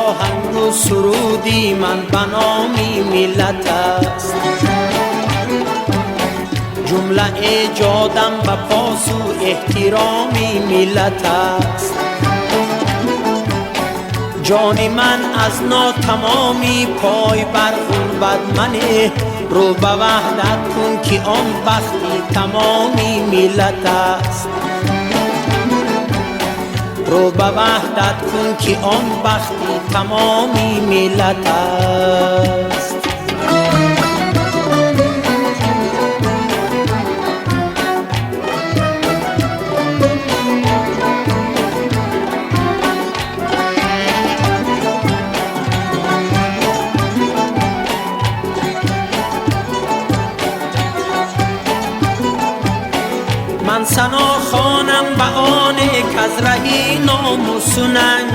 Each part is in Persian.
آهنگ و سرودی من بنامی ملت است. جمله ایجادم و پاس و احترامی ملت است. جان من از ناتمامی پای بر خون بد منه، رو به وحدت کن که آن بختی تمامی ملت است. رو به وحدت کن که آن بختی تمامی ملت است. من ثنا خوانم به آنه کز رهی ناموسننگ،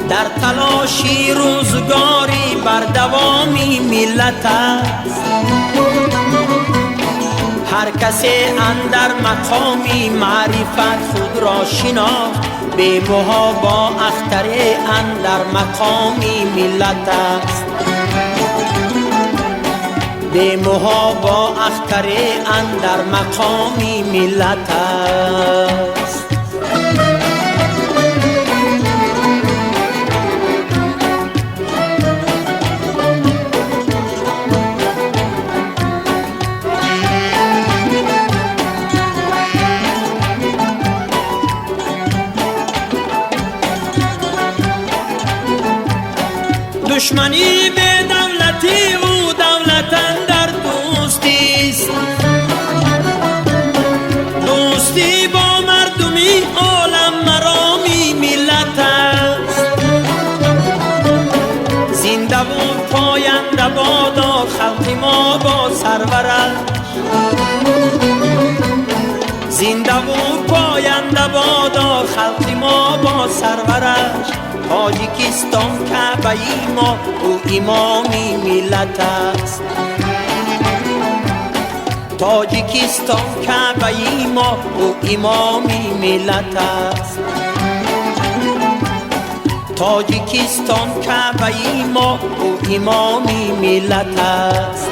در تلاشی روزگاری بر دوامی ملت است. هر کسی اندر مقامی معرفت خود را شناخت، بی محابا اختره اندر مقامی ملت است. بی محابا اختره اندر مقامی ملت است. دشمنی به دولتی و دولت اندر دوستی است. دوستی با مردمی عالم مرامی ملت است. زنده و پاینده بادا خلق ما با سرورش، زنده و پاینده بادا خلق ما با سرورش. تاجیکستان کعبه ما او امامی ملت است. تاجیکستان کعبه ما او امامی ملت است. تاجیکستان کعبه ما او امامی ملت است.